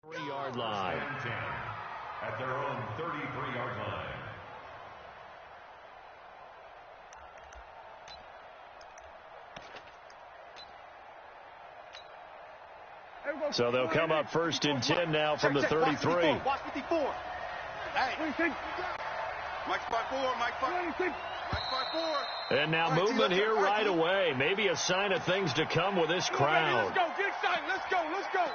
3-yard line. At their own 33-yard line. So they'll come up 1st and 10 now from the 33. Watch 54. Hey. Mike's 5-4. Mike's 5-4. And now movement here right away. Maybe a sign of things to come with this crowd. Let's go. Get excited. Let's go. Let's go.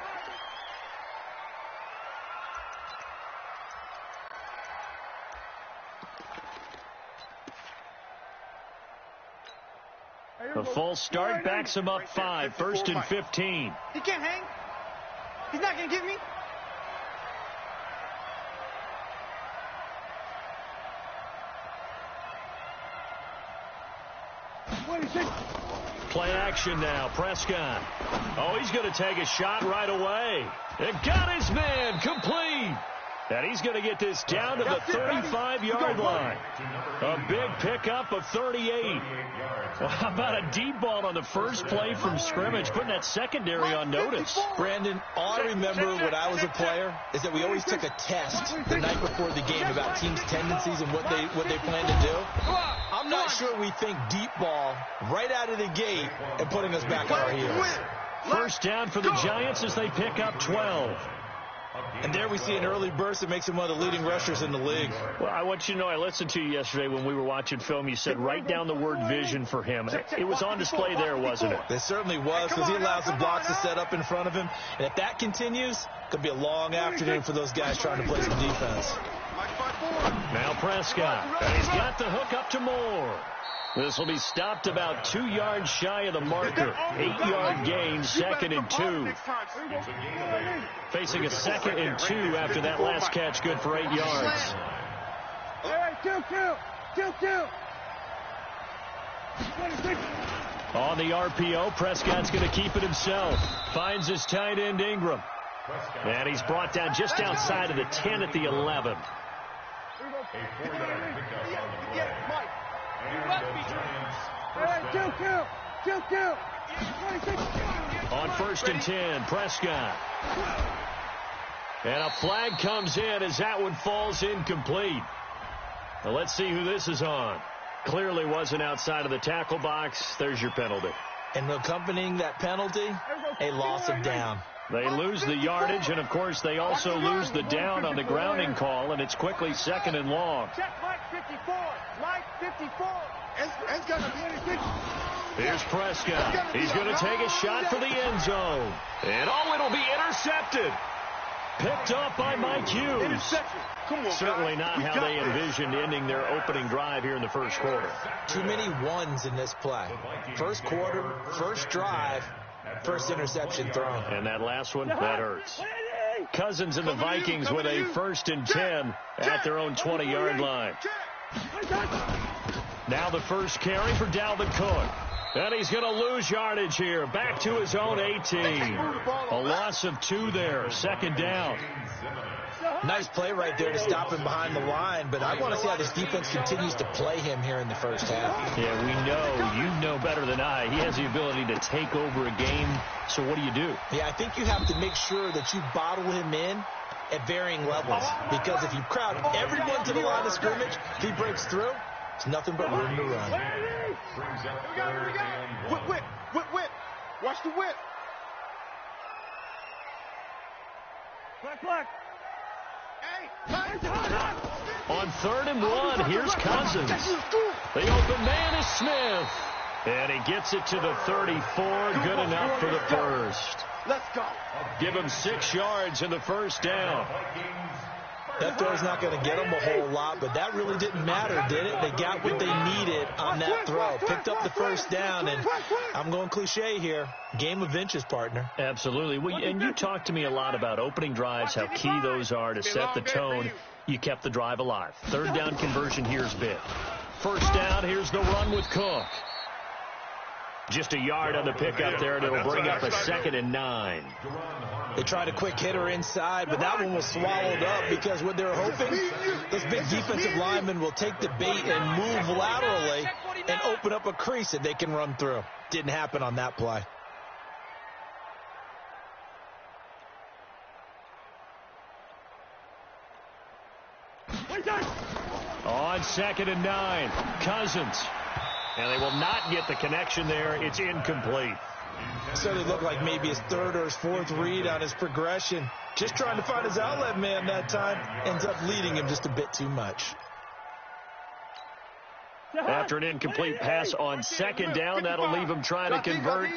The full start backs him up 5, 1st and 15. He can't hang. He's not going to get me. Play action now. Prescott. Oh, he's going to take a shot right away. It got his man complete. And he's going to get this down to the 35-yard line. A big pickup of 38. Well, how about a deep ball on the first play from scrimmage, putting that secondary on notice? Brandon, all I remember when I was a player is that we always took a test the night before the game about teams' tendencies and what they plan to do. I'm not sure we think deep ball right out of the gate and putting us back on our heels. First down for the Giants as they pick up 12. And there we see an early burst that makes him one of the leading rushers in the league. Well, I want you to know, I listened to you yesterday when we were watching film. You said write down the word vision for him. It was on display there, wasn't it? It certainly was, because he allows the blocks to set up in front of him. And if that continues, it could be a long afternoon for those guys trying to play some defense. Now Prescott. And he's got the hook up to Moore. This will be stopped about 2 yards shy of the marker. 8-yard gain, 2nd and 2. Facing a 2nd and 2 after that last catch, good for 8 yards. On the RPO, Prescott's going to keep it himself. Finds his tight end, Ingram. And he's brought down just outside of the 10 at the 11. On 1st and 10, Prescott. And a flag comes in as that one falls incomplete. Now let's see who this is on. Clearly wasn't outside of the tackle box. There's your penalty. And accompanying that penalty, a loss of down. They lose the yardage, and, of course, they also lose the down on the grounding call, and it's quickly 2nd and long. Check Mike 54. Mike 54. Here's Prescott. He's going to take a shot for the end zone. And, oh, it'll be intercepted. Picked up by Mike Hughes. Certainly not how they envisioned ending their opening drive here in the first quarter. Too many ones in this play. First quarter, first drive, first interception thrown. And that last one, that hurts. Cousins and the Vikings with a 1st and 10 at their own 20-yard line. Now the first carry for Dalvin Cook. And he's going to lose yardage here. Back to his own 18. A loss of 2 there. 2nd down. Nice play right there to stop him behind the line, but I want to see how this defense continues to play him here in the first half. Yeah, we know. You know better than I. He has the ability to take over a game. So what do you do? Yeah, I think you have to make sure that you bottle him in at varying levels, because if you crowd everyone to the line of scrimmage, if he breaks through, it's nothing but room to run. Whip. Watch the whip. Black. On 3rd and 1, here's Cousins. The open man is Smith. And he gets it to the 34. Good enough for the first. Let's go. Give him 6 yards in the first down. That throw's not going to get them a whole lot, but that really didn't matter, did it? They got what they needed on that throw. Picked up the first down, and I'm going cliche here. Game of inches, partner. Absolutely. Well, and you talked to me a lot about opening drives, how key those are to set the tone. You kept the drive alive. 3rd down conversion here's big. First down, here's the run with Cook. Just a yard on the pickup there, and it'll bring up a 2nd and 9. They tried a quick hitter inside, but that one was swallowed up because what they're hoping, those big defensive linemen will take the bait and move laterally and open up a crease that they can run through. Didn't happen on that play. On 2nd and 9, Cousins. And they will not get the connection there. It's incomplete. So it looked like maybe his third or his fourth read on his progression. Just trying to find his outlet man that time. Ends up leading him just a bit too much. After an incomplete pass on 2nd down, that'll leave him trying to convert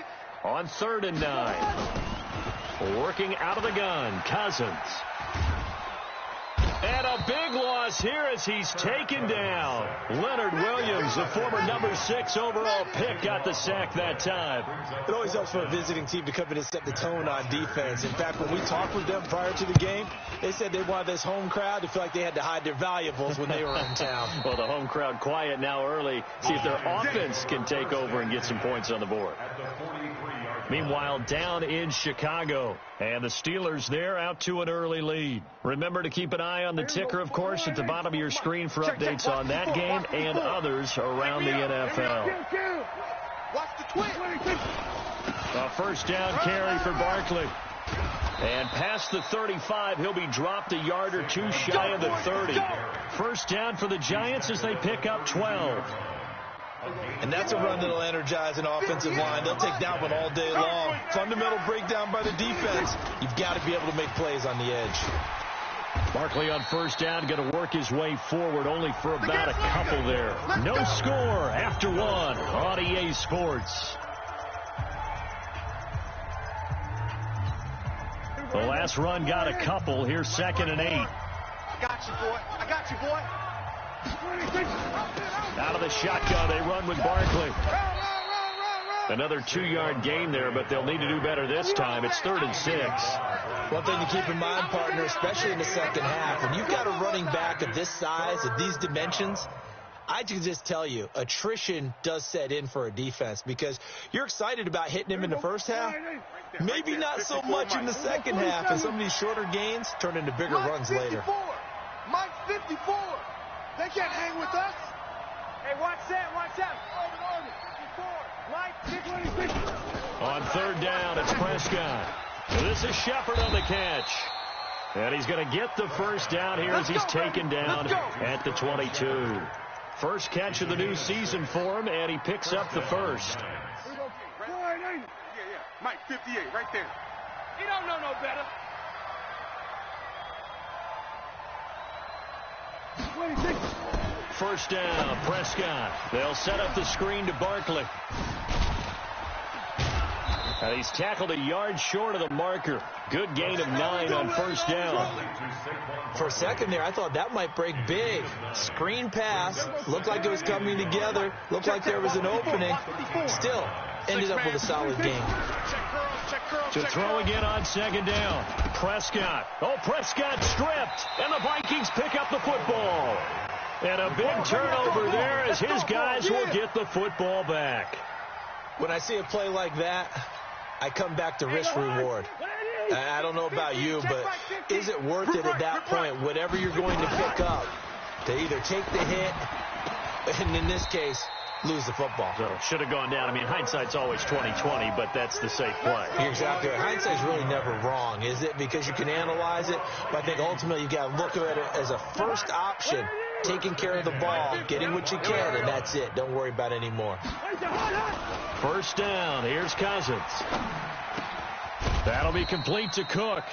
on 3rd and 9. Working out of the gun, Cousins. And a big loss here as he's taken down. Leonard Williams, the former number 6 overall pick, got the sack that time. It always helps for a visiting team to come in and set the tone on defense. In fact, when we talked with them prior to the game, they said they wanted this home crowd to feel like they had to hide their valuables when they were in town. Well, the home crowd quiet now early. See if their offense can take over and get some points on the board. Meanwhile, down in Chicago, and the Steelers there out to an early lead. Remember to keep an eye on the ticker, of course, at the bottom of your screen for updates on that game and others around the NFL. Watch the twin. A first down carry for Barkley. And past the 35, he'll be dropped a yard or two shy of the 30. First down for the Giants as they pick up 12. And that's a run that'll energize an offensive line. They'll take that one all day long. Fundamental breakdown by the defense. You've got to be able to make plays on the edge. Barkley on first down, going to work his way forward only for about a couple there. No score after 1 on EA Sports. The last run got a couple. Here's 2nd and 8. I got you, boy. I got you, boy. Out of the shotgun, they run with Barkley. Another 2-yard gain there, but they'll need to do better this time. It's 3rd and 6. One thing to keep in mind, partner, especially in the second half, when you've got a running back of this size, of these dimensions, I can just tell you, attrition does set in for a defense because you're excited about hitting him in the first half. Maybe not so much in the second half, and some of these shorter gains turn into bigger runs later. Mike 54. They can't hang with us. Hey, watch that, watch that. Mike 54. On 3rd down, it's Prescott. This is Shepard on the catch. And he's going to get the first down here as he's taken down at the 22. First catch of the new season for him, and he picks up the first. Yeah. Mike 58, right there. He don't know no better. First down, Prescott. They'll set up the screen to Barkley. And he's tackled a yard short of the marker. Good gain of 9 on first down. For a second there, I thought that might break big. Screen pass. Looked like it was coming together. Looked like there was an opening. Still, ended up with a solid game. To throw again on 2nd down. Prescott. Oh, Prescott stripped. And the Vikings pick up the football. And a big turnover there as his guys will get the football back. When I see a play like that, I come back to risk-reward. I don't know about you, but is it worth it at that point, whatever you're going to pick up, to either take the hit, and in this case, lose the football? So should have gone down. I mean, hindsight's always 20/20, but that's the safe play. You're exactly right. Hindsight's really never wrong, is it? Because you can analyze it, but I think ultimately you got to look at it as a first option, taking care of the ball, getting what you can, and that's it. Don't worry about any more. First down. Here's Cousins. That'll be complete to Cook.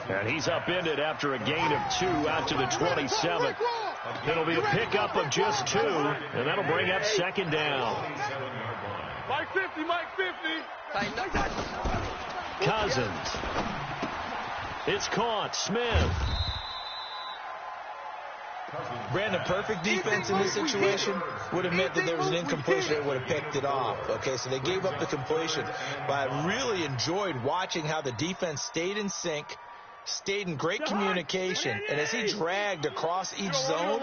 And he's upended after a gain of 2 out to the 27. It'll be a pickup of just 2, and that'll bring up 2nd down. Mike 50, Mike 50. Cousins. It's caught. Smith. Brandon, perfect defense in this situation would have meant that there was an incompletion that would have picked it off. Okay, so they gave up the completion. But I really enjoyed watching how the defense stayed in sync, stayed in great communication. And as he dragged across each zone,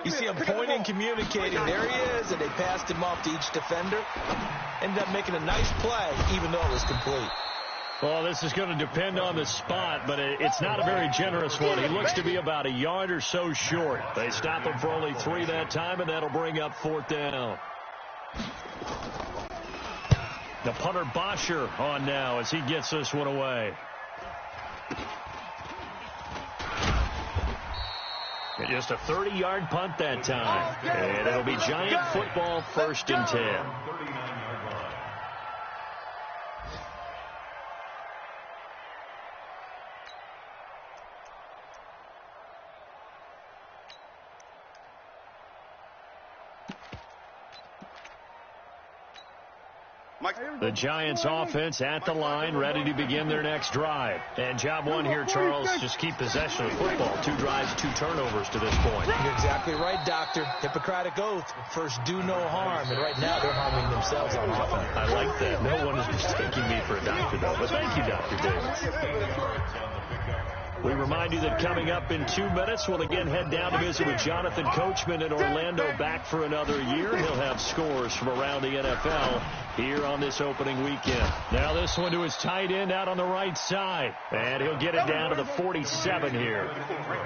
you see him pointing, communicating. There he is, and they passed him off to each defender. Ended up making a nice play, even though it was complete. Well, this is going to depend on the spot, but it's not a very generous one. He looks to be about a yard or so short. They stop him for only 3 that time, and that'll bring up 4th down. The punter Bosher on now as he gets this one away. Just a 30-yard punt that time. And it'll be Giant football, 1st and 10. The Giants offense at the line, ready to begin their next drive. And job one here, Charles, just keep possession of the football. 2 drives, 2 turnovers to this point. You're exactly right, Doctor. Hippocratic oath. First, do no harm. And right now, they're harming themselves on offense. I like that. No one is mistaking me for a doctor, though. But thank you, Dr. Davis. We remind you that coming up in 2 minutes, we'll again head down to visit with Jonathan Coachman in Orlando, back for another year. He'll have scores from around the NFL here on this opening weekend. Now this one to his tight end out on the right side. And he'll get it down to the 47 here.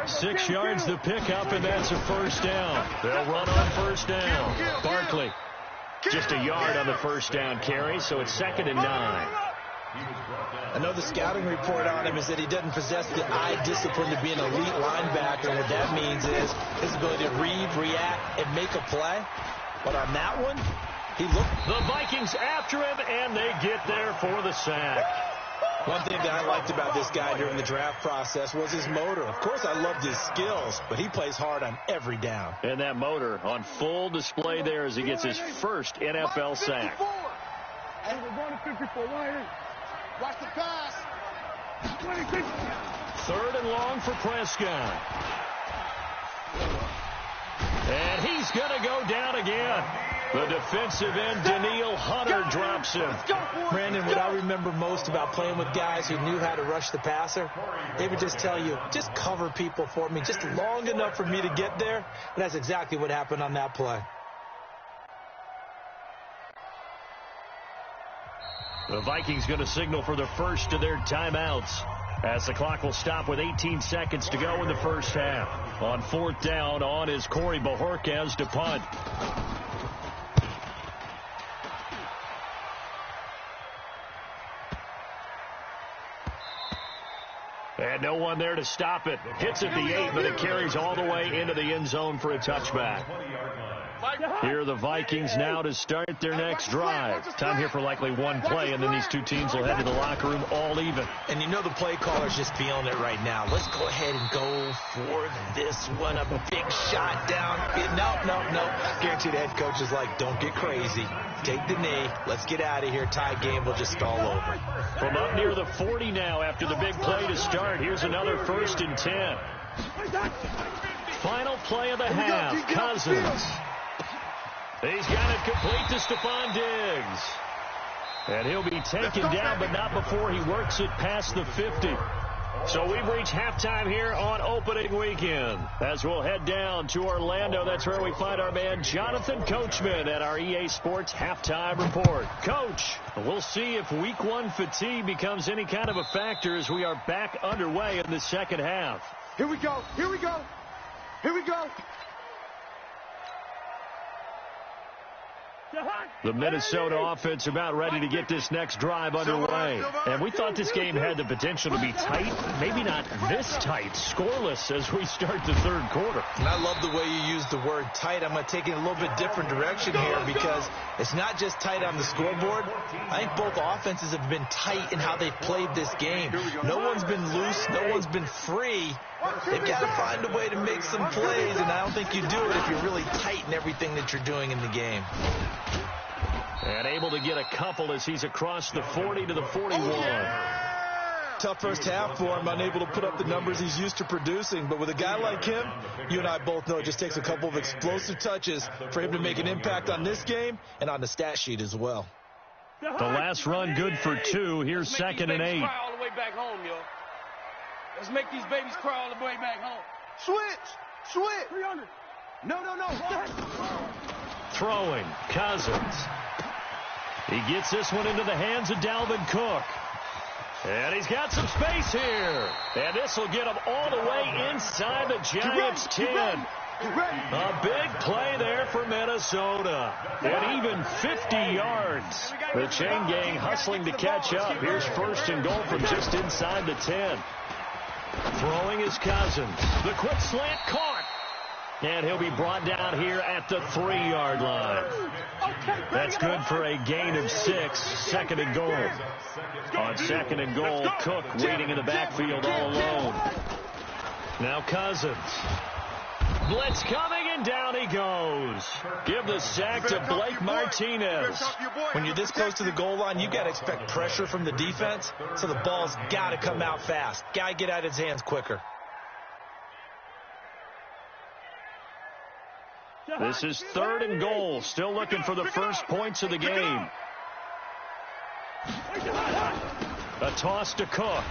6 yards the pickup, and that's a 1st down. They'll run on 1st down. Barkley, just a yard on the 1st down carry, so it's 2nd and 9. I know the scouting report on him is that he doesn't possess the eye discipline to be an elite linebacker. And what that means is his ability to read, react, and make a play. But on that one, he looked. The Vikings after him, and they get there for the sack. One thing that I liked about this guy during the draft process was his motor. Of course, I loved his skills, but he plays hard on every down. And that motor on full display there as he gets his first NFL sack. And we're going to 54 wide. Watch the pass. 3rd and long for Prescott. And he's going to go down again. The defensive end, Daniil Hunter, drops him. Brandon, what I remember most about playing with guys who knew how to rush the passer, they would just tell you, just cover people for me, just long enough for me to get there. And that's exactly what happened on that play. The Vikings going to signal for the first of their timeouts as the clock will stop with 18 seconds to go in the first half. On 4th down, on is Corey Bojorquez to punt. And no one there to stop it. Hits at the 8, but it carries all the way into the end zone for a touchback. Here are the Vikings now to start their next drive. Time here for likely one play, and then these two teams will head to the locker room all even. And you know the play caller's just feeling it right now. Let's go ahead and go for this one. A big shot down. No. Guarantee the head coach is like, don't get crazy. Take the knee. Let's get out of here. Tie game will just stall over. From up near the 40 now after the big play to start. Here's another 1st and 10. Final play of the half. Cousins. He's got it complete to Stephon Diggs. And he'll be taken down, but not before he works it past the 50. So we've reached halftime here on opening weekend. As we'll head down to Orlando, that's where we find our man Jonathan Coachman at our EA Sports Halftime Report. Coach, we'll see if Week 1 fatigue becomes any kind of a factor as we are back underway in the second half. Here we go. The Minnesota offense about ready to get this next drive underway. And we thought this game had the potential to be tight, maybe not this tight, scoreless as we start the third quarter. And I love the way you use the word tight. I'm going to take it in a little bit different direction here because it's not just tight on the scoreboard. I think both offenses have been tight in how they've played this game. No one's been loose. No one's been free. They've got to find a way to make some plays, and I don't think you do it if you're really tight in everything that you're doing in the game. And able to get a couple as he's across the 40 to the 41. Tough first half for him, unable to put up the numbers he's used to producing. But with a guy like him, you and I both know it just takes a couple of explosive touches for him to make an impact on this game and on the stat sheet as well. The last run good for 2. Here's 2nd and 8. All the way back home, yo. Let's make these babies cry all the way back home. Switch. 300. No. Throwing, Cousins. He gets this one into the hands of Dalvin Cook. And he's got some space here. And this will get him all the way inside the Giants' 10. A big play there for Minnesota. And even 50 yards. The chain gang hustling to catch up. Here's 1st and goal from just inside the 10. Throwing is Cousins. The quick slant caught. And he'll be brought down here at the 3-yard line. That's good for a gain of 6, second and goal. On second and goal, Cook waiting in the backfield all alone. Now Cousins. Blitz coming, and down he goes. Give the sack to Blake Martinez. When you're this close to the goal line, you got to expect pressure from the defense, so the ball's got to come out fast. Got to get out of his hands quicker. This is 3rd and goal. Still looking for the first points of the game. A toss to Cook.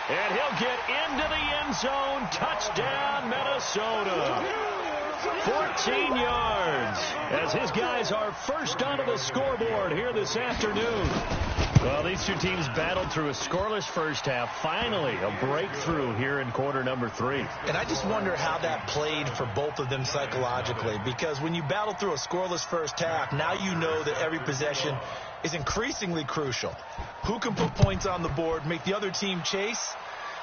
And he'll get into the end zone. Touchdown, Minnesota. 14 yards as his guys are first onto the scoreboard here this afternoon. Well, these two teams battled through a scoreless first half. Finally, a breakthrough here in quarter number 3. And I just wonder how that played for both of them psychologically, because when you battle through a scoreless first half, now you know that every possession is increasingly crucial. Who can put points on the board, make the other team chase?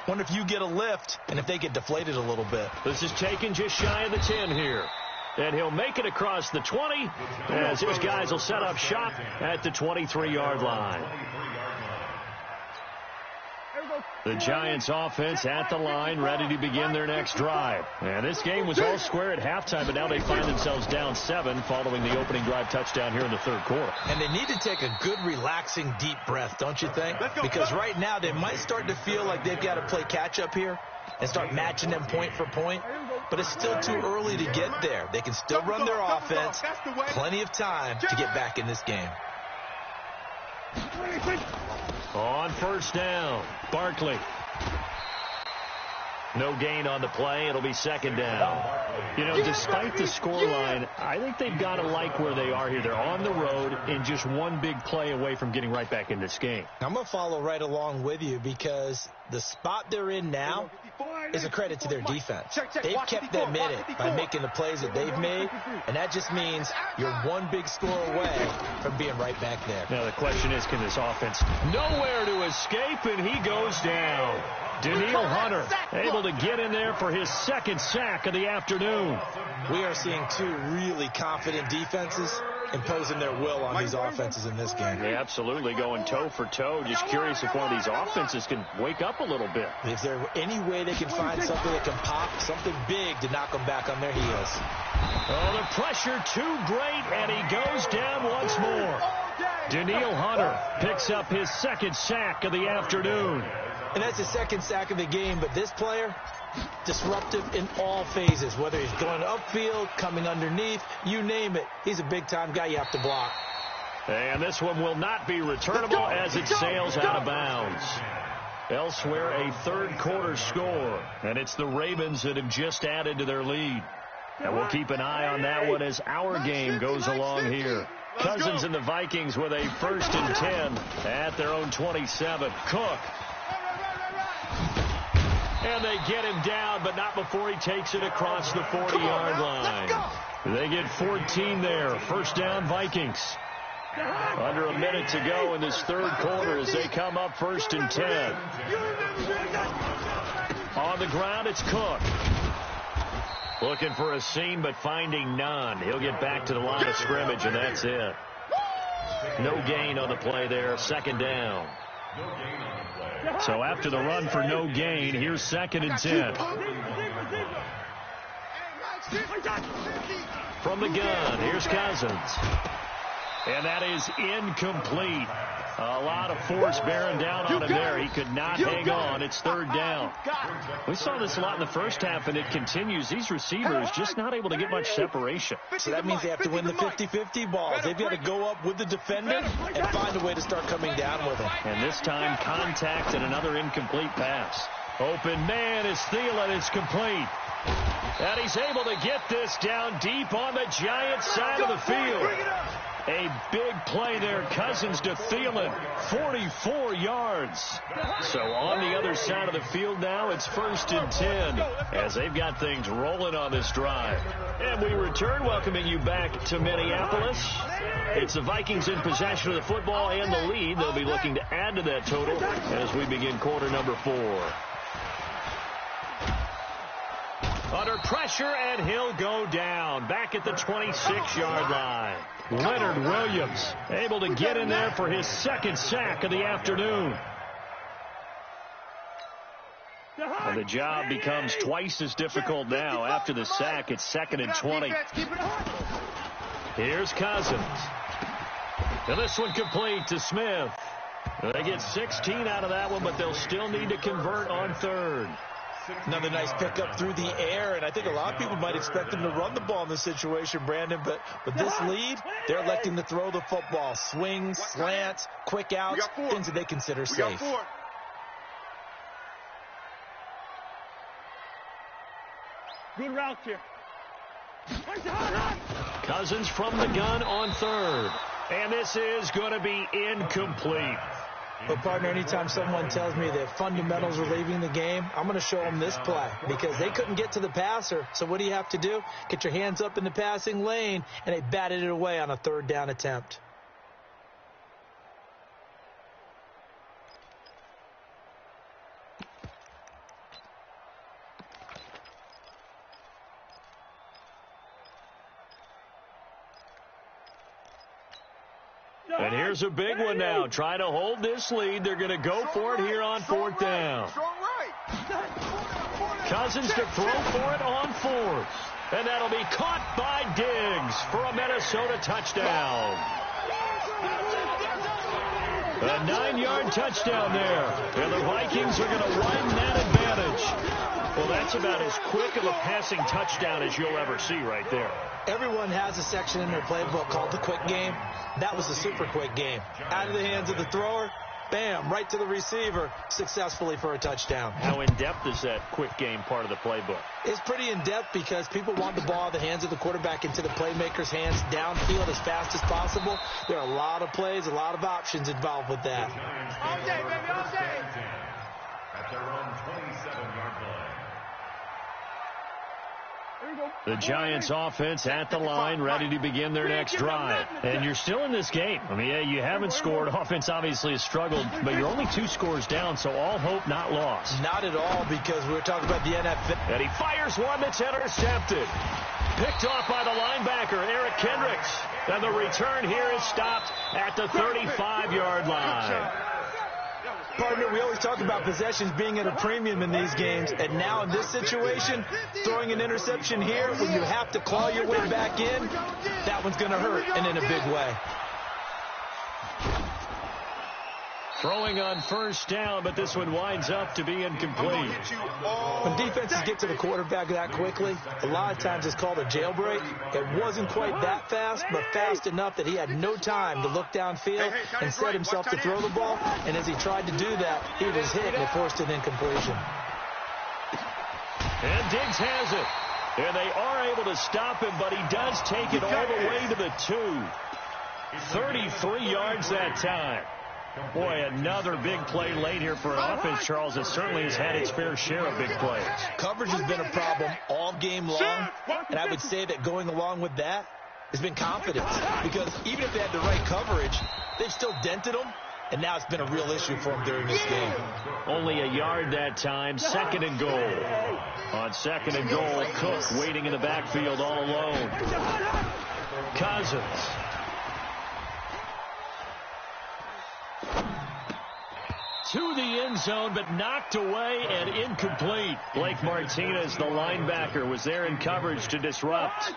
Wonder if you get a lift and if they get deflated a little bit. This is taken just shy of the 10 here. And he'll make it across the 20 as his guys will set up shop at the 23-yard line. The Giants offense at the line, ready to begin their next drive. And this game was all square at halftime, but now they find themselves down 7 following the opening drive touchdown here in the 3rd quarter. And they need to take a good, relaxing, deep breath, don't you think? Because right now they might start to feel like they've got to play catch-up here and start matching them point for point. But it's still too early to get there. They can still run their offense. Plenty of time to get back in this game. On first down, Barkley. No gain on the play. It'll be 2nd down. You know, despite the scoreline, I think they've got to like where they are here. They're on the road and just one big play away from getting right back in this game. I'm going to follow right along with you because the spot they're in now is a credit to their defense. They've kept them in it by making the plays that they've made, and that just means you're one big score away from being right back there. Now the question is, can this offense nowhere to escape, and he goes down. Danielle Hunter able to get in there for his 2nd sack of the afternoon. We are seeing 2 really confident defenses imposing their will on these offenses in this game. They absolutely going toe for toe. Just curious if one of these offenses can wake up a little bit. Is there any way they can find something that can pop, something big to knock them back on their heels? Oh, the pressure too great, and he goes down once more. Danielle Hunter picks up his 2nd sack of the afternoon. And that's his 2nd sack of the game, but this player, disruptive in all phases, whether he's going upfield, coming underneath, you name it. He's a big-time guy you have to block. And this one will not be returnable as it sails out of bounds. Elsewhere, a 3rd quarter score, and it's the Ravens that have just added to their lead. And we'll keep an eye on that one as our game goes along here. Cousins and the Vikings with a 1st and 10 at their own 27. Cook. And they get him down, but not before he takes it across the 40-yard line. They get 14 there. 1st down, Vikings. Under a minute to go in this 3rd quarter as they come up 1st and 10. On the ground, it's Cook. Looking for a seam, but finding none. He'll get back to the line of scrimmage, and that's it. No gain on the play there. 2nd down. So after the run for no gain, here's 2nd and 10. From the gun, here's Cousins. And that is incomplete. A lot of force bearing down on him there. He could not hang on. It's 3rd down. We saw this a lot in the first half, and it continues. These receivers just not able to get much separation. So that means they have to win the 50-50 balls. They've got to go up with the defender and find a way to start coming down with him. And this time, contact and another incomplete pass. Open man is Thielen. It's complete. And he's able to get this down deep on the Giants side of the field. A big play there. Cousins to Thielen. 44 yards. So on the other side of the field now, it's 1st and 10 as they've got things rolling on this drive. And we return, welcoming you back to Minneapolis. It's the Vikings in possession of the football and the lead. They'll be looking to add to that total as we begin quarter number 4. Under pressure, and he'll go down. Back at the 26-yard line. Leonard Williams able to get in there for his second sack of the afternoon. And the job becomes twice as difficult now. After the sack, it's 2nd and 20. Here's Cousins. And this one complete to Smith. They get 16 out of that one, but they'll still need to convert on 3rd. Another nice pickup through the air, and I think a lot of people might expect them to run the ball in this situation, Brandon, but with this lead, they're electing to throw the football. Swings, slants, quick outs, things that they consider safe. Good route here. Cousins from the gun on 3rd. And this is going to be incomplete. But, partner, anytime someone tells me that fundamentals are leaving the game, I'm going to show them this play because they couldn't get to the passer. So what do you have to do? Get your hands up in the passing lane, and they batted it away on a 3rd down attempt. And here's a big one now. Trying to hold this lead. They're going to go for it here on 4th down. Cousins to throw for it on 4th. And that'll be caught by Diggs for a Minnesota touchdown. A 9-yard touchdown there. And the Vikings are going to widen that advantage. Well, that's about as quick of a passing touchdown as you'll ever see right there. Everyone has a section in their playbook called the quick game. That was a super quick game. Out of the hands of the thrower, bam, right to the receiver, successfully for a touchdown. How in-depth is that quick game part of the playbook? It's pretty in-depth because people want the ball out of the hands of the quarterback into the playmaker's hands downfield as fast as possible. There are a lot of plays, a lot of options involved with that. All day, baby, all day. At their own 27-yard line. The Giants offense at the line, ready to begin their next drive. And you're still in this game. I mean, yeah, you haven't scored. Offense obviously has struggled, but you're only 2 scores down, so all hope not lost. Not at all, because we were talking about the NFL. And he fires one that's intercepted. Picked off by the linebacker, Eric Kendricks. And the return here is stopped at the 35-yard line. Partner, we always talk about possessions being at a premium in these games, and now in this situation, throwing an interception here when you have to claw your way back in, that one's going to hurt, and in a big way. Throwing on 1st down, but this one winds up to be incomplete. When defenses get to the quarterback that quickly, a lot of times it's called a jailbreak. It wasn't quite that fast, but fast enough that he had no time to look downfield and set himself to throw the ball. And as he tried to do that, he was hit and it forced an incompletion. And Diggs has it. And they are able to stop him, but he does take it all the way to the 2. 33 yards that time. Boy, another big play late here for an offense, Charles, that certainly has had its fair share of big plays. Coverage has been a problem all game long, and I would say that going along with that has been confidence, because even if they had the right coverage, they've still dented them, and now it's been a real issue for them during this game. Only a yard that time, 2nd and goal. On 2nd and goal, Cook waiting in the backfield all alone. Cousins. To the end zone, but knocked away and incomplete. Blake Martinez, the linebacker, was there in coverage to disrupt.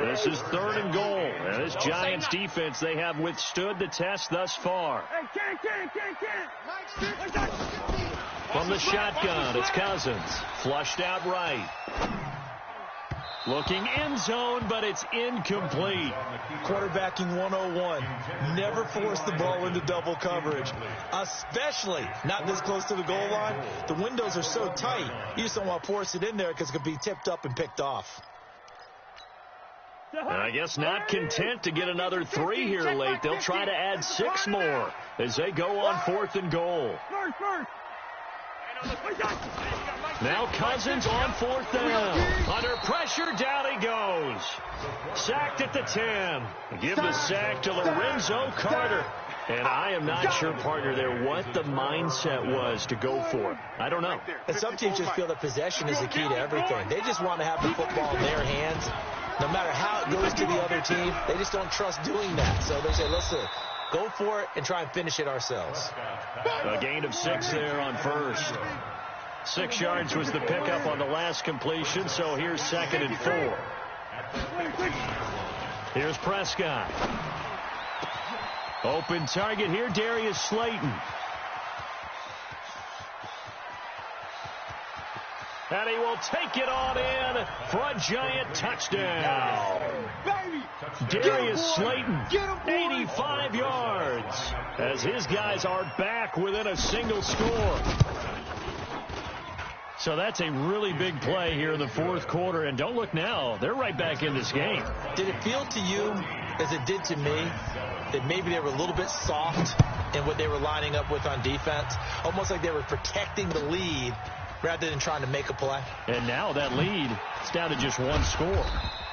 This is 3rd and goal. And this Giants defense, they have withstood the test thus far. From the shotgun, it's Cousins. Flushed out right. Looking end zone, but it's incomplete. Quarterbacking 101. Never force the ball into double coverage, especially not this close to the goal line. The windows are so tight, you just don't want to force it in there because it could be tipped up and picked off. And I guess not content to get another 3 here late. They'll try to add 6 more as they go on 4th and goal. Now Cousins on 4th down. Under pressure, down he goes. Sacked at the 10. Give the sack to Lorenzo Carter. And I am not sure, partner, there what the mindset was to go for it. I don't know. And some teams just feel that possession is the key to everything. They just want to have the football in their hands. No matter how it goes to the other team, they just don't trust doing that. So they say, listen, go for it and try and finish it ourselves. A gain of 6 there on first. 6 yards was the pickup on the last completion, so here's 2nd and 4. Here's Prescott. Open target here, Darius Slayton. And he will take it on in for a giant touchdown. Darius Slayton, 85 yards, as his guys are back within a single score. So that's a really big play here in the 4th quarter. And don't look now, they're right back in this game. Did it feel to you, as it did to me, that maybe they were a little bit soft in what they were lining up with on defense? Almost like they were protecting the lead rather than trying to make a play. And now that lead is down to just 1 score.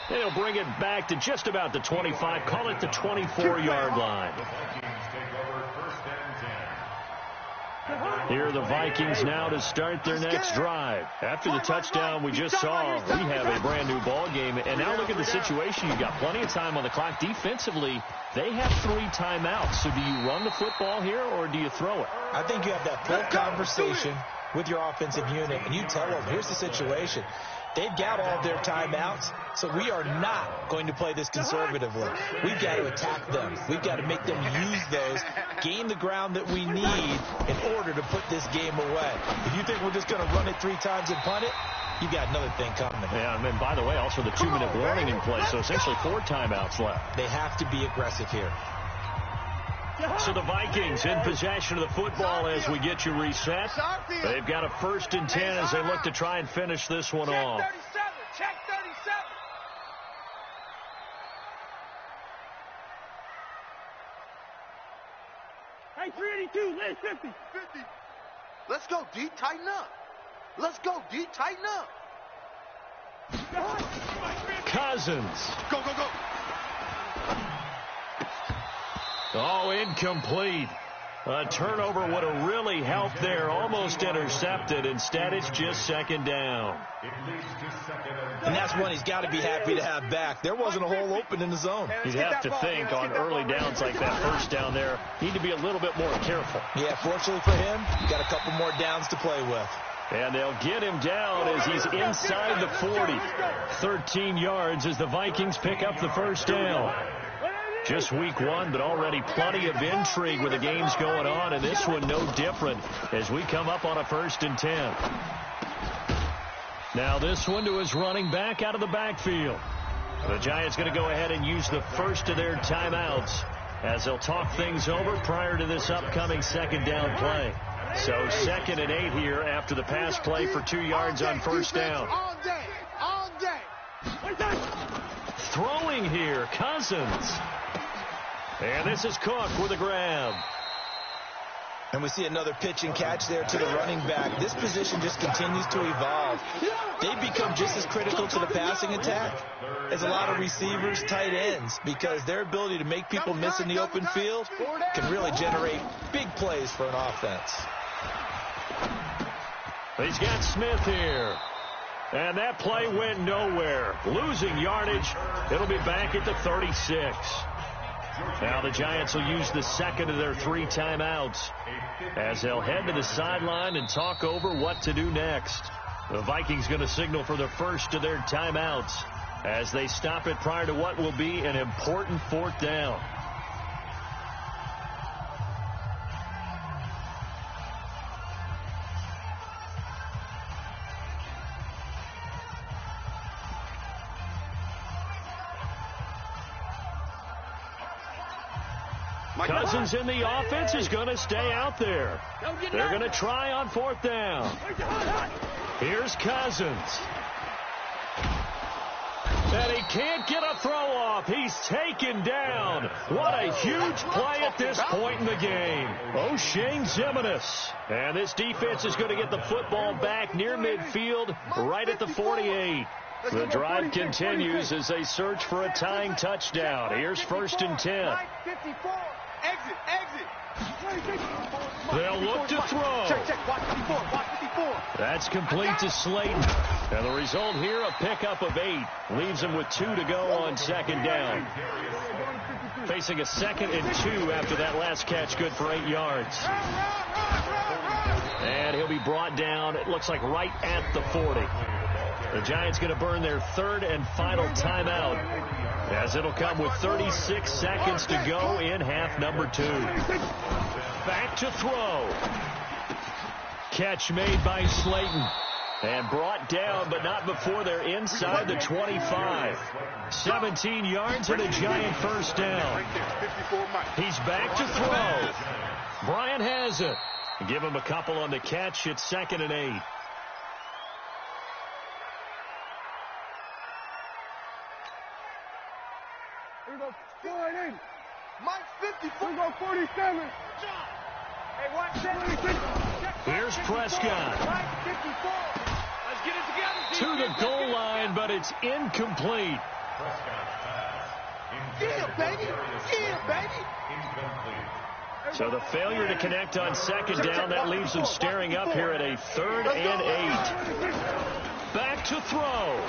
And he'll bring it back to just about the 25, call it the 24-yard line. Here are the Vikings now to start their next drive. After the touchdown we just saw, we have a brand new ball game. And now look at the situation. You've got plenty of time on the clock. Defensively, they have 3 timeouts. So do you run the football here or do you throw it? I think you have that full conversation with your offensive unit, and you tell them, here's the situation. They've got all of their timeouts, so we are not going to play this conservatively. We've got to attack them. We've got to make them use those, gain the ground that we need in order to put this game away. If you think we're just going to run it 3 times and punt it, you got another thing coming. Yeah, and then, by the way, also the 2-minute warning in place, so essentially 4 timeouts left. They have to be aggressive here. So the Vikings in possession of the football as we get you reset. They've got a 1st and 10 as they look to try and finish this one off. Check 37. Hey, 382, let's 50. Let's go, D. Tighten up. Let's go, D. Tighten up. Cousins. Go, go, go. Oh, incomplete. A turnover would have really helped there. Almost intercepted. Instead, it's just 2nd down. And that's one he's got to be happy to have back. There wasn't a hole open in the zone. You'd have to think on early downs like that 1st down there, need to be a little bit more careful. Yeah, fortunately for him, you got a couple more downs to play with. And they'll get him down as he's inside the 40. 13 yards as the Vikings pick up the 1st down. Just week 1, but already plenty of intrigue with the games going on, and this one no different as we come up on a 1st and 10. Now this one to his running back out of the backfield. The Giants going to go ahead and use the first of their timeouts as they'll talk things over prior to this upcoming 2nd down play. So 2nd and 8 here after the pass play for 2 yards on 1st down. All day. Throwing here, Cousins. And this is Cook with a grab. And we see another pitch and catch there to the running back. This position just continues to evolve. They become just as critical to the passing attack as a lot of receivers, tight ends, because their ability to make people miss in the open field can really generate big plays for an offense. He's got Smith here. And that play went nowhere. Losing yardage. It'll be back at the 36. Now the Giants will use the 2nd of their 3 timeouts as they'll head to the sideline and talk over what to do next. The Vikings going to signal for the 1st of their timeouts as they stop it prior to what will be an important 4th down. Cousins in the offense is going to stay out there. They're going to try on 4th down. Here's Cousins. And he can't get a throw off. He's taken down. What a huge play at this point in the game. O'Shane Zimenez. And this defense is going to get the football back near midfield, right at the 48. The drive continues as they search for a tying touchdown. Here's 1st and 10. Exit, exit. They'll look to throw. Check, watch 54, watch 54. That's complete to Slayton. And the result here, a pickup of 8. Leaves him with 2 to go on second down. Facing a 2nd and 2 after that last catch, good for 8 yards. And he'll be brought down, it looks like right at the 40. The Giants going to burn their 3rd and final timeout, as it'll come with 36 seconds to go in half number 2. Back to throw. Catch made by Slayton. And brought down, but not before they're inside the 25. 17 yards and a Giant first down. He's back to throw. Bryant has it. Give him a couple on the catch. It's 2nd and 8. Here we go. 4-8. Mike 54. Here we go. 47. Hey, watch that. Here's Prescott. Mike 54. Let's get it together. To the goal line, but it's incomplete. Yeah, baby. Yeah, baby. So the failure to connect on second down, that leaves them staring up here at a 3rd and 8. Back to throw.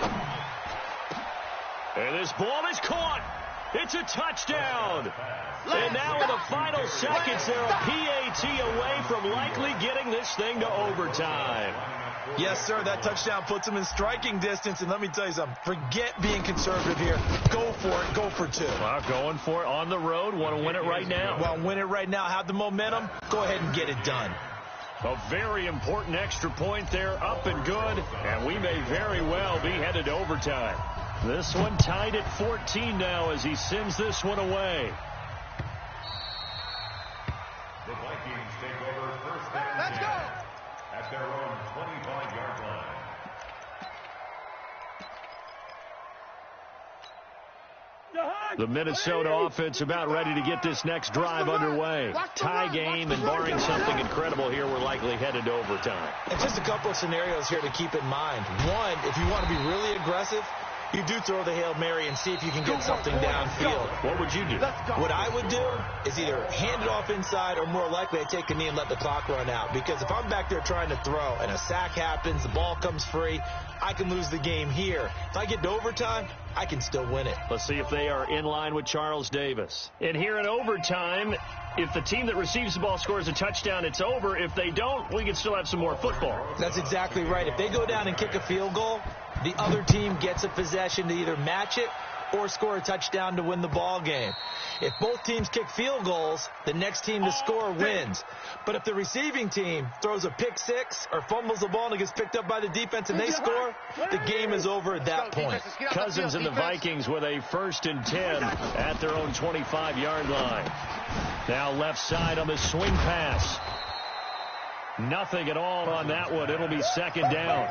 And this ball is caught. It's a touchdown. And now in the final seconds, they're a PAT away from likely getting this thing to overtime. Yes, sir, that touchdown puts them in striking distance. And let me tell you something, forget being conservative here. Go for it. Go for 2. Well, going for it on the road. Want to win it right now. Well, win it right now. Have the momentum. Go ahead and get it done. A very important extra point there, up and good. And we may very well be headed to overtime. This one tied at 14 now as he sends this one away. The Vikings take over 1st and 10. Let's go. At their own 25-yard line. The Minnesota offense about ready to get this next drive underway. Tie game, and barring something incredible here, we're likely headed to overtime. And just a couple of scenarios here to keep in mind. One, if you want to be really aggressive, you do throw the Hail Mary and see if you can get something downfield. What would you do? What I would do is either hand it off inside, or more likely I take a knee and let the clock run out. Because if I'm back there trying to throw and a sack happens, the ball comes free, I can lose the game here. If I get to overtime, I can still win it. Let's see if they are in line with Charles Davis. And here in overtime, if the team that receives the ball scores a touchdown, it's over. If they don't, we can still have some more football. That's exactly right. If they go down and kick a field goal, the other team gets a possession to either match it or score a touchdown to win the ball game. If both teams kick field goals, the next team to score wins. But if the receiving team throws a pick six or fumbles the ball and it gets picked up by the defense and they score, the game is over at that point. Cousins and the Vikings with a 1st and 10 at their own 25-yard line. Now left side on the swing pass. Nothing at all on that one. It'll be 2nd down.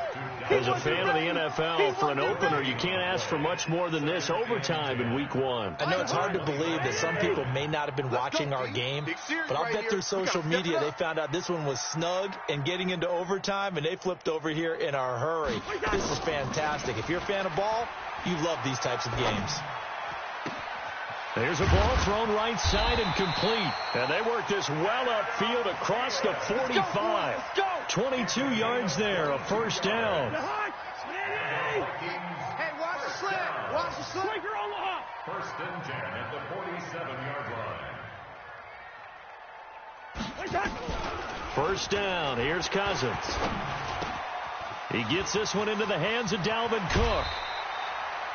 As a fan of the NFL, for an opener, you can't ask for much more than this. Overtime in week 1. I know it's hard to believe that some people may not have been watching our game, but I'll bet through social media they found out this one was snug and getting into overtime, and they flipped over here in a hurry. This is fantastic. If you're a fan of ball, you love these types of games. There's a ball thrown right side and complete. And they work this well upfield across the 45. 22 yards there, a 1st down. Hey, watch the slant. Watch the slant. 1st and 10 at the 47-yard line. 1st down. Here's Cousins. He gets this one into the hands of Dalvin Cook.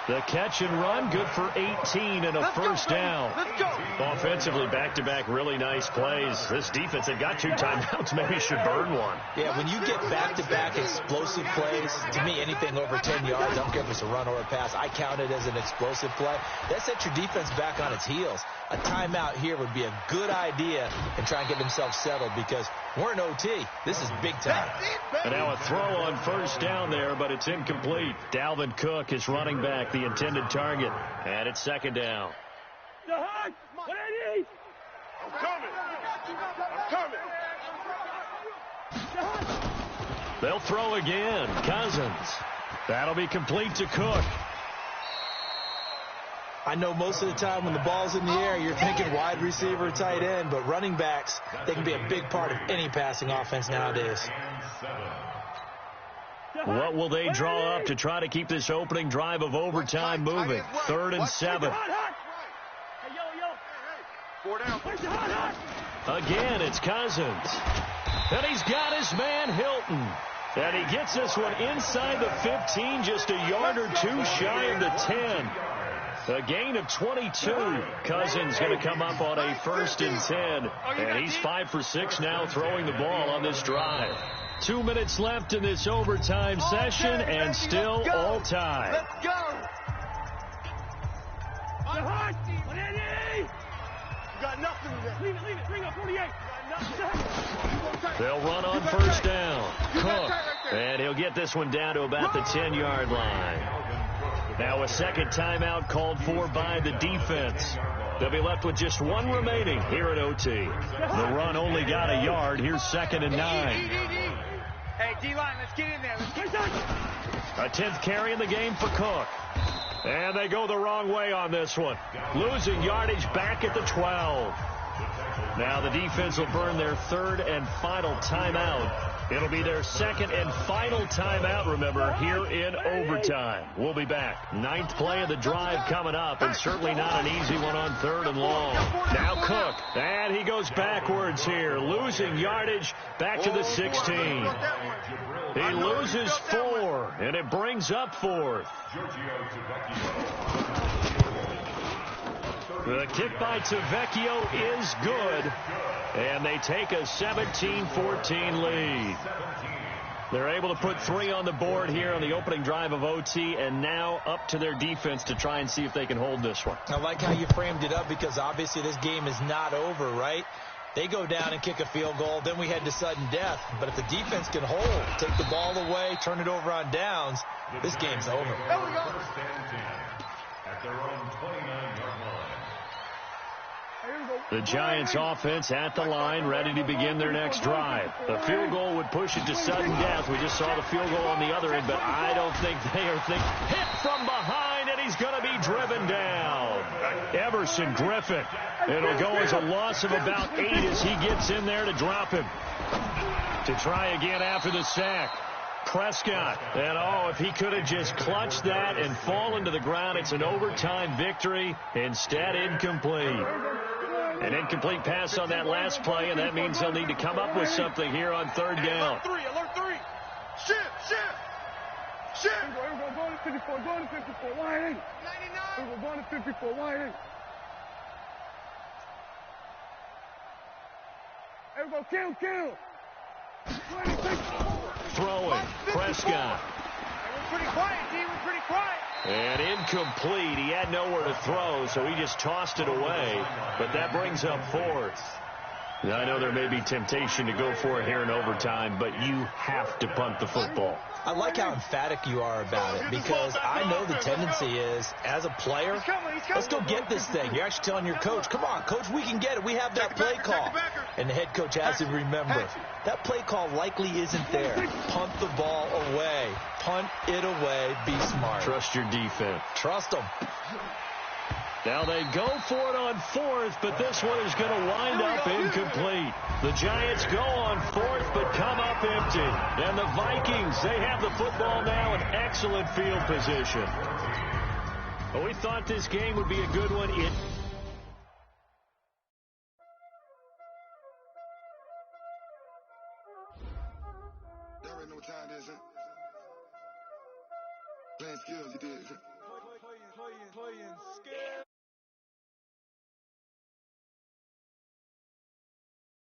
The catch and run, good for 18 and a 1st down. Let's go. Offensively, back-to-back really nice plays. This defense, they've got 2 timeouts, maybe should burn one. Yeah, when you get back-to-back explosive plays, to me, anything over 10 yards, I don't care if it's a run or a pass, I count it as an explosive play. That sets your defense back on its heels. A timeout here would be a good idea and try and get themselves settled because we're in OT. This is big time. And now a throw on 1st down there, but it's incomplete. Dalvin Cook is running back, the intended target. And it's 2nd down. I'm coming. They'll throw again. Cousins. That'll be complete to Cook. I know most of the time when the ball's in the air, you're thinking wide receiver, tight end, but running backs, they can be a big part of any passing offense nowadays. What will they draw up to try to keep this opening drive of overtime moving? 3rd and 7. Again, it's Cousins. And he's got his man Hilton. And he gets this one inside the 15, just a yard or two shy of the 10. A gain of 22. Cousins going to come up on a 1st and 10. And he's 5 for 6 now throwing the ball on this drive. 2 minutes left in this overtime session, and still all time. Let's go. You got nothing with that. Leave it. Bring up 48. They'll run on 1st down. Cook. And he'll get this one down to about the 10-yard line. Now a second timeout called for by the defense. They'll be left with just one remaining here at OT. The run only got a yard. Here's 2nd and 9. Hey, D-line, let's get in there. A 10th carry in the game for Cook. And they go the wrong way on this one. Losing yardage back at the 12. Now the defense will burn their 3rd and final timeout. It'll be their 2nd and final timeout, remember, here in overtime. We'll be back. 9th play of the drive coming up, and certainly not an easy one on 3rd and long. Now Cook, and he goes backwards here, losing yardage back to the 16. He loses 4, and it brings up 4th. The kick by Tavecchio is good, and they take a 17-14 lead. They're able to put 3 on the board here on the opening drive of OT, and now up to their defense to try and see if they can hold this one. I like how you framed it up, because obviously this game is not over, right? They go down and kick a field goal, then we head to sudden death. But if the defense can hold, take the ball away, turn it over on downs, this game's over. There we go. At their own 29-yard line. The Giants offense at the line, ready to begin their next drive. The field goal would push it to sudden death. We just saw the field goal on the other end, but I don't think they are thinking. Hit from behind, and he's going to be driven down. Everson Griffin. It'll go as a loss of about 8 as he gets in there to drop him. To try again after the sack. Prescott. And, if he could have just clutched that and fallen to the ground, it's an overtime victory. Instead, incomplete. An incomplete pass on that last play, and that means they'll need to come up with something here on 3rd down. Alert 3. Shift. Going to 54. Line in. 99. Going to 54. Line in. There we go. Kill. Throwing. Prescott. We're pretty quiet, D. We're pretty quiet. And incomplete. He had nowhere to throw, so he just tossed it away. But that brings up 4th. Now, I know there may be temptation to go for it here in overtime, but you have to punt the football. I like how emphatic you are about it, because I know the tendency is, as a player, let's go get this thing. You're actually telling your coach, come on, coach, we can get it. We have that play call. And the head coach has to remember, that play call likely isn't there. Punt the ball away. Punt it away. Be smart. Trust your defense. Trust them. Now they go for it on 4th, but this one is going to wind up incomplete. The Giants go on 4th, but come up empty. And the Vikings, they have the football now in excellent field position. But we thought this game would be a good one. Y'all already know what time it is, huh? Playing skills, you did. Playing skills.